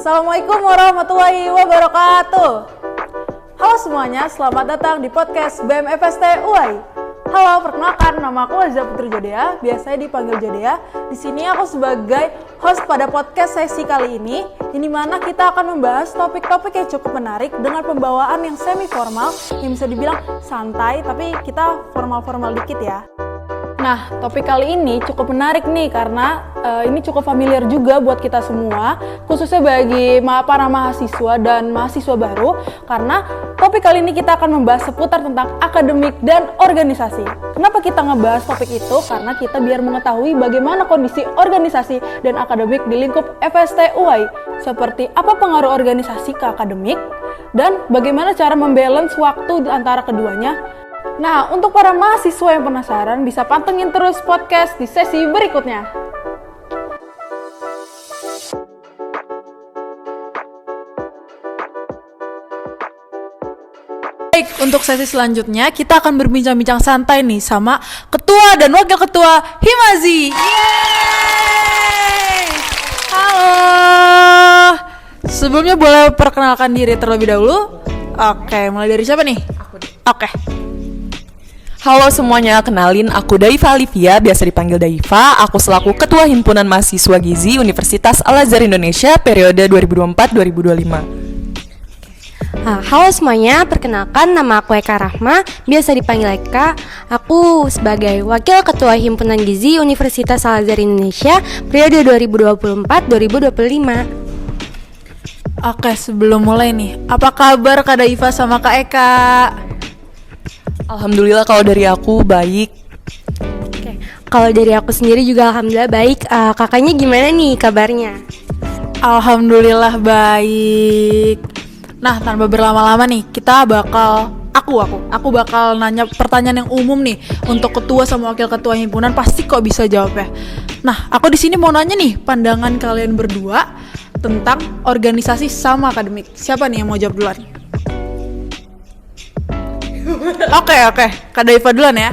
Assalamualaikum warahmatullahi wabarakatuh. Halo semuanya, selamat datang di podcast BEM FST UI. Halo, perkenalkan nama aku Azza Putri Jodea, biasanya dipanggil Jodea. Di sini aku sebagai host pada podcast sesi kali ini, di mana kita akan membahas topik-topik yang cukup menarik dengan pembawaan yang semi formal, yang bisa dibilang santai, tapi kita formal-formal dikit ya. Nah, topik kali ini cukup menarik nih karena ini cukup familiar juga buat kita semua, khususnya bagi para mahasiswa dan mahasiswa baru, karena topik kali ini kita akan membahas seputar tentang akademik dan organisasi. Kenapa kita ngebahas topik itu? Karena kita biar mengetahui bagaimana kondisi organisasi dan akademik di lingkup FST UI, seperti apa pengaruh organisasi ke akademik, dan bagaimana cara membalance waktu antara keduanya. Nah, untuk para mahasiswa yang penasaran, bisa pantengin terus podcast di sesi berikutnya. Baik, untuk sesi selanjutnya kita akan berbincang-bincang santai nih sama Ketua dan Wakil Ketua Himazi. Yeay! Halo! Sebelumnya boleh perkenalkan diri terlebih dahulu? Oke, mulai dari siapa nih? Oke. Halo semuanya, kenalin aku Daifa Alivia, biasa dipanggil Daifa. Aku selaku Ketua Himpunan Mahasiswa Gizi Universitas Al-Azhar Indonesia periode 2024-2025. Halo semuanya, perkenalkan nama aku Eka Rahma, biasa dipanggil Eka. Aku sebagai Wakil Ketua Himpunan Gizi Universitas Al-Azhar Indonesia periode 2024-2025. Oke, sebelum mulai nih, apa kabar Kak Daifa sama Kak Eka? Alhamdulillah kalau dari aku baik. Oke, kalau dari aku sendiri juga alhamdulillah baik. Kakaknya gimana nih kabarnya? Alhamdulillah baik. Nah, tanpa berlama-lama nih, kita bakal aku bakal nanya pertanyaan yang umum nih untuk ketua sama wakil ketua himpunan, pasti kok bisa jawab ya. Nah, aku di sini mau nanya nih pandangan kalian berdua tentang organisasi sama akademik. Siapa nih yang mau jawab duluan? Oke, Kak Daifa duluan ya.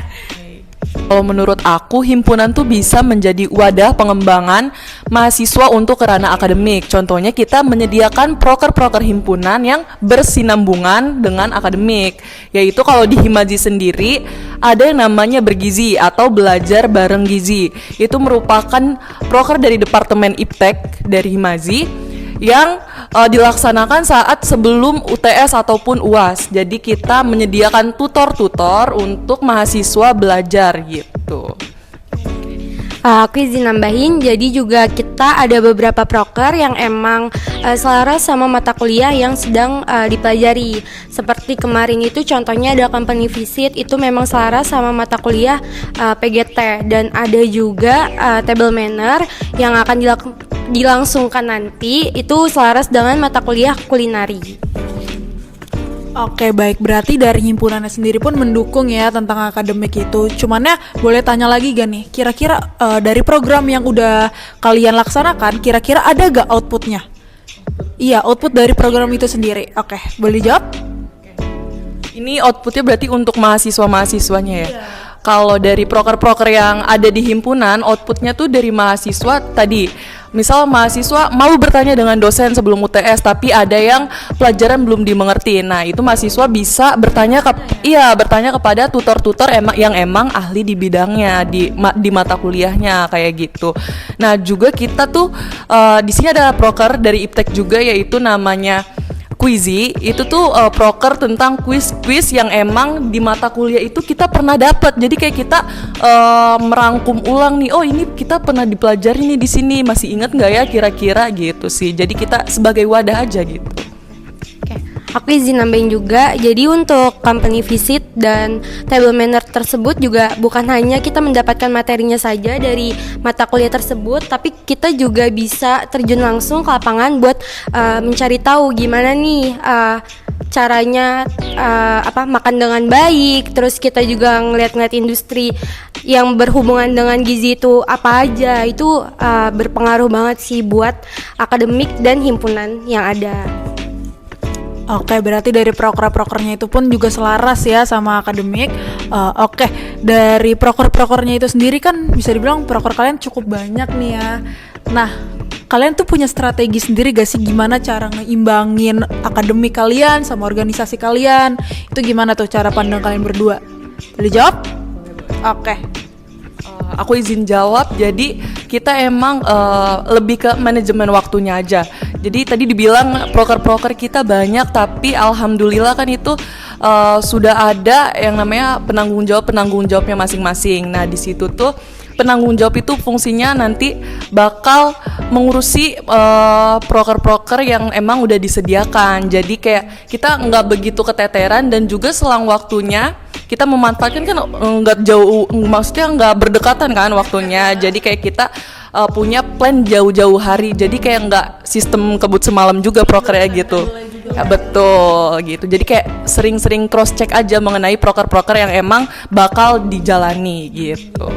Kalau menurut aku, himpunan tuh bisa menjadi wadah pengembangan mahasiswa untuk ke ranah akademik. Contohnya kita menyediakan proker-proker himpunan yang bersinambungan dengan akademik. Yaitu kalau di Himazi sendiri ada yang namanya bergizi atau belajar bareng gizi. Itu merupakan proker dari Departemen Iptek dari Himazi yang dilaksanakan saat sebelum UTS ataupun UAS. Jadi kita menyediakan tutor-tutor untuk mahasiswa belajar gitu. Aku izin nambahin, jadi juga kita ada beberapa proker yang emang selaras sama mata kuliah yang sedang dipelajari. Seperti kemarin itu contohnya ada company visit, itu memang selaras sama mata kuliah PGT. Dan ada juga table manner yang akan dilangsungkan nanti, itu selaras dengan mata kuliah kulinari. Oke, baik, berarti dari himpunannya sendiri pun mendukung ya tentang akademik itu. Cuman ya boleh tanya lagi gak nih, kira-kira dari program yang udah kalian laksanakan, kira-kira ada gak outputnya? Iya, output dari program itu sendiri. Oke, boleh dijawab? Ini outputnya berarti untuk mahasiswa-mahasiswanya ya? Yeah. Kalau dari proker-proker yang ada di himpunan, outputnya tuh dari mahasiswa tadi. Misal mahasiswa mau bertanya dengan dosen sebelum UTS, tapi ada yang pelajaran belum dimengerti. Nah, itu mahasiswa bisa bertanya kepada tutor-tutor yang emang ahli di bidangnya, di mata kuliahnya kayak gitu. Nah, juga kita tuh di sini ada proker dari Iptek juga, yaitu namanya Quizy. Itu tuh proker tentang quiz yang emang di mata kuliah itu kita pernah dapat. Jadi kayak kita merangkum ulang nih, oh ini kita pernah dipelajari nih di sini, masih ingat nggak ya kira-kira gitu sih. Jadi kita sebagai wadah aja gitu. Aku izin nambahin juga, jadi untuk company visit dan table manner tersebut juga bukan hanya kita mendapatkan materinya saja dari mata kuliah tersebut, tapi kita juga bisa terjun langsung ke lapangan buat mencari tahu gimana nih caranya makan dengan baik. Terus kita juga ngeliat-ngeliat industri yang berhubungan dengan gizi itu apa aja. Itu berpengaruh banget sih buat akademik dan himpunan yang ada. Oke, berarti dari proker-prokernya itu pun juga selaras ya sama akademik. Oke, dari proker-prokernya itu sendiri kan bisa dibilang proker kalian cukup banyak nih ya. Nah, kalian tuh punya strategi sendiri gak sih gimana cara ngeimbangin akademik kalian sama organisasi kalian? Itu gimana tuh cara pandang kalian berdua? Boleh jawab? Oke. Aku izin jawab. Jadi kita emang lebih ke manajemen waktunya aja. Jadi tadi dibilang proker-proker kita banyak, tapi alhamdulillah kan itu sudah ada yang namanya penanggung jawabnya masing-masing. Nah di situ tuh penanggung jawab itu fungsinya nanti bakal mengurusi proker-proker yang emang udah disediakan. Jadi kayak kita nggak begitu keteteran, dan juga selang waktunya kita memanfaatkan kan nggak jauh, maksudnya nggak berdekatan kan waktunya. Jadi kayak kita punya plan jauh-jauh hari. Jadi kayak nggak sistem kebut semalam juga prokernya gitu. Ya, betul gitu. Jadi kayak sering-sering cross check aja mengenai proker-proker yang emang bakal dijalani gitu.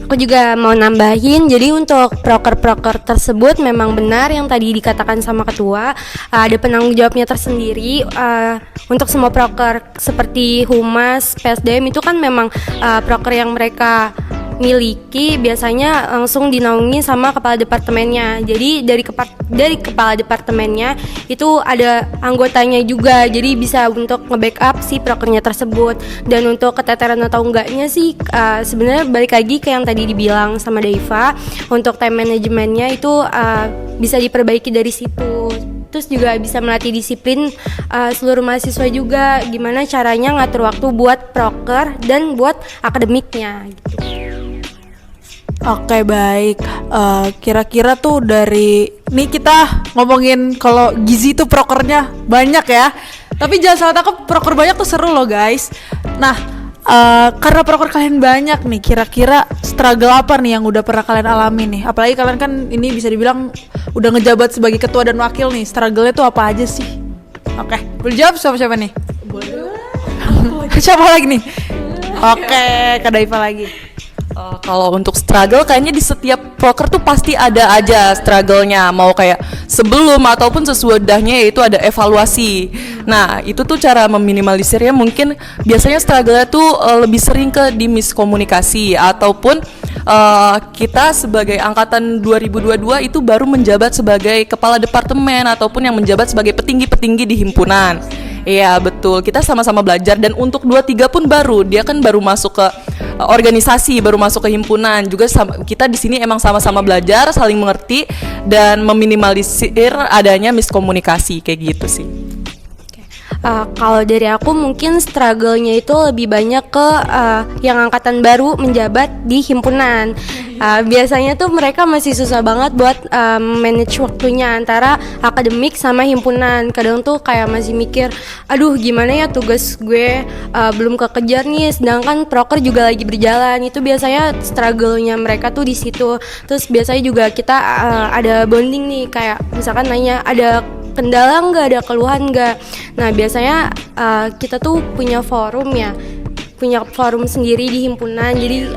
Aku juga mau nambahin, jadi untuk proker-proker tersebut memang benar yang tadi dikatakan sama ketua, ada penanggung jawabnya tersendiri. Untuk semua proker seperti humas, PSDM itu kan memang proker yang mereka miliki biasanya langsung dinaungi sama kepala departemennya. Jadi dari kepala departemennya itu ada anggotanya juga, jadi bisa untuk nge-backup si prokernya tersebut. Dan untuk keteteran atau enggaknya sih sebenarnya balik lagi ke yang tadi dibilang sama Daiva, untuk time manajemennya itu bisa diperbaiki dari situ. Terus juga bisa melatih disiplin seluruh mahasiswa juga, gimana caranya ngatur waktu buat proker dan buat akademiknya gitu. Oke, baik. Kira-kira tuh dari nih kita ngomongin kalau gizi tuh prokernya banyak ya. Tapi jangan salah tangkap, proker banyak tuh seru loh guys. Nah, karena proker kalian banyak nih, kira-kira struggle apa nih yang udah pernah kalian alami nih? Apalagi kalian kan ini bisa dibilang udah ngejabat sebagai ketua dan wakil nih. Struggle-nya tuh apa aja sih? Oke, boleh jawab siapa nih? Boleh. Siapa lagi nih? Oke, Kak Daiva lagi. Kalau untuk struggle kayaknya di setiap proker tuh pasti ada aja struggle-nya, mau kayak sebelum ataupun sesudahnya, yaitu ada evaluasi. Nah itu tuh cara meminimalisirnya, mungkin biasanya struggle-nya tuh lebih sering ke di miskomunikasi, ataupun kita sebagai angkatan 2022 itu baru menjabat sebagai kepala departemen ataupun yang menjabat sebagai petinggi-petinggi di himpunan. Iya betul, kita sama-sama belajar, dan untuk 2-3 pun baru, dia kan baru masuk ke organisasi, baru masuk ke himpunan juga. Kita di sini emang sama-sama belajar, saling mengerti, dan meminimalisir adanya miskomunikasi kayak gitu sih. Kalau dari aku mungkin struggle-nya itu lebih banyak ke yang angkatan baru menjabat di himpunan. Biasanya tuh mereka masih susah banget buat manage waktunya antara akademik sama himpunan. Kadang tuh kayak masih mikir, aduh gimana ya tugas gue belum kekejar nih, sedangkan proker juga lagi berjalan. Itu biasanya struggle-nya mereka tuh di situ. Terus biasanya juga kita ada bonding nih, kayak misalkan nanya ada kendala nggak, ada keluhan nggak. Nah biasanya kita tuh punya forum sendiri di himpunan. Jadi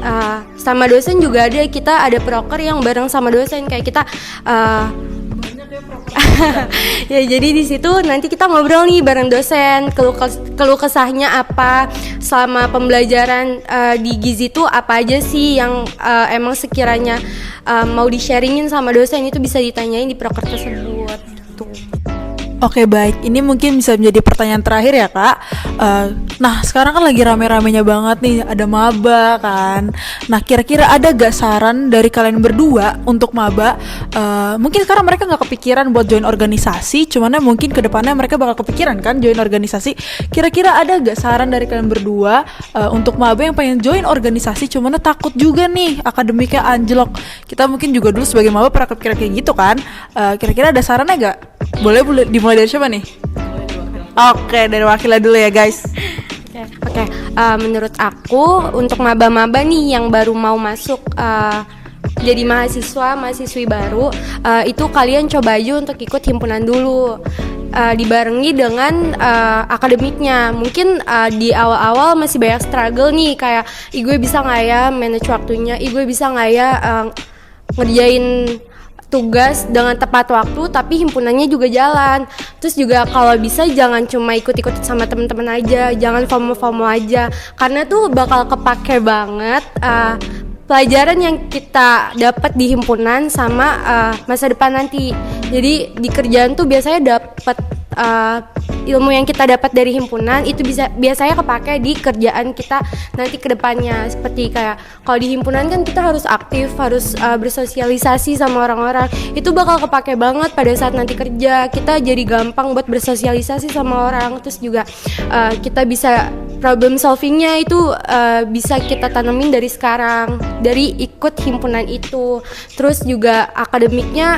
sama dosen juga ada, kita ada proker yang bareng sama dosen, kayak kita ya jadi di situ nanti kita ngobrol nih bareng dosen, keluh kesahnya apa selama pembelajaran di gizi itu, apa aja sih yang emang sekiranya mau di-sharingin sama dosen, itu bisa ditanyain di proker tersebut gitu. Oke, baik, ini mungkin bisa menjadi pertanyaan terakhir ya Kak. Nah sekarang kan lagi rame-ramenya banget nih, ada maba kan. Nah kira-kira ada gak saran dari kalian berdua untuk maba? Mungkin sekarang mereka gak kepikiran buat join organisasi, cuman mungkin kedepannya mereka bakal kepikiran kan join organisasi. Kira-kira ada gak saran dari kalian berdua untuk maba yang pengen join organisasi, cuman takut juga nih akademiknya anjlok? Kita mungkin juga dulu sebagai maba pernah kepikiran kayak gitu kan. Kira-kira ada sarannya gak? Boleh dimulai dari siapa nih? Oke, dari wakilnya dulu ya guys. Oke. Menurut aku untuk maba-maba nih yang baru mau masuk jadi mahasiswi baru, itu kalian coba aja untuk ikut himpunan dulu, dibarengi dengan akademiknya. Mungkin di awal-awal masih banyak struggle nih, kayak gue bisa nggak ya manage waktunya, gue bisa nggak ya ngerjain tugas dengan tepat waktu, tapi himpunannya juga jalan. Terus juga kalau bisa jangan cuma ikut-ikut sama teman-teman aja, jangan FOMO aja, karena tuh bakal kepake banget pelajaran yang kita dapat di himpunan sama masa depan nanti. Jadi di kerjaan tuh biasanya dapat ilmu yang kita dapat dari himpunan itu biasanya kepake di kerjaan kita nanti ke depannya. Seperti kayak kalau di himpunan kan kita harus aktif, harus bersosialisasi sama orang-orang. Itu bakal kepake banget pada saat nanti kerja. Kita jadi gampang buat bersosialisasi sama orang. Terus juga kita bisa problem solvingnya itu bisa kita tanemin dari sekarang, dari ikut himpunan itu. Terus juga akademiknya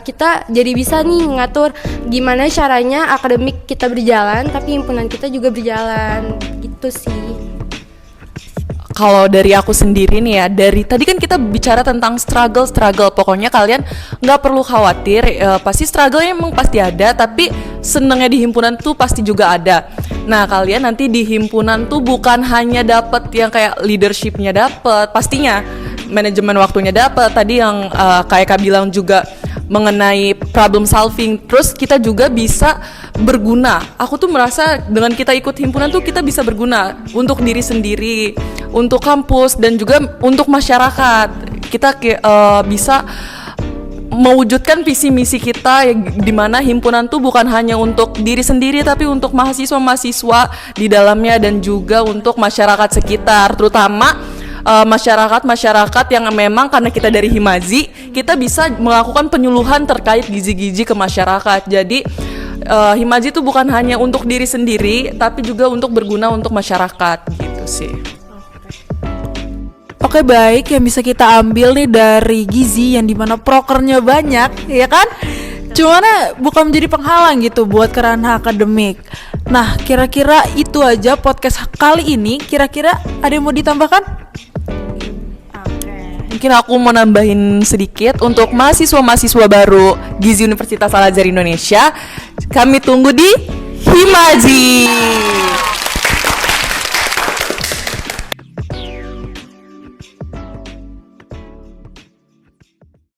kita jadi bisa nih ngatur gimana caranya akademik kita berjalan tapi himpunan kita juga berjalan gitu sih. Kalau dari aku sendiri nih ya, dari tadi kan kita bicara tentang struggle, pokoknya kalian nggak perlu khawatir, pasti struggle-nya emang pasti ada, tapi senengnya di himpunan tuh pasti juga ada. Nah kalian nanti di himpunan tuh bukan hanya dapat yang kayak leadership-nya dapat, pastinya manajemen waktunya dapat, tadi yang kayak Kak bilang juga mengenai problem solving, terus kita juga bisa berguna. Aku tuh merasa dengan kita ikut himpunan tuh kita bisa berguna untuk diri sendiri, untuk kampus dan juga untuk masyarakat. Kita bisa mewujudkan visi misi kita di mana himpunan tuh bukan hanya untuk diri sendiri tapi untuk mahasiswa-mahasiswa di dalamnya dan juga untuk masyarakat sekitar, terutama masyarakat yang memang karena kita dari Himazi kita bisa melakukan penyuluhan terkait gizi-gizi ke masyarakat. Jadi Himazi itu bukan hanya untuk diri sendiri tapi juga untuk berguna untuk masyarakat gitu sih. Oke, baik, yang bisa kita ambil nih dari gizi yang dimana prokernya banyak, ya kan? Cuman bukan menjadi penghalang gitu buat ke ranah akademik. Nah, kira-kira itu aja podcast kali ini. Kira-kira ada yang mau ditambahkan? Mungkin aku mau nambahin sedikit untuk mahasiswa-mahasiswa baru Gizi Universitas Al Azhar Indonesia. Kami tunggu di Himazi.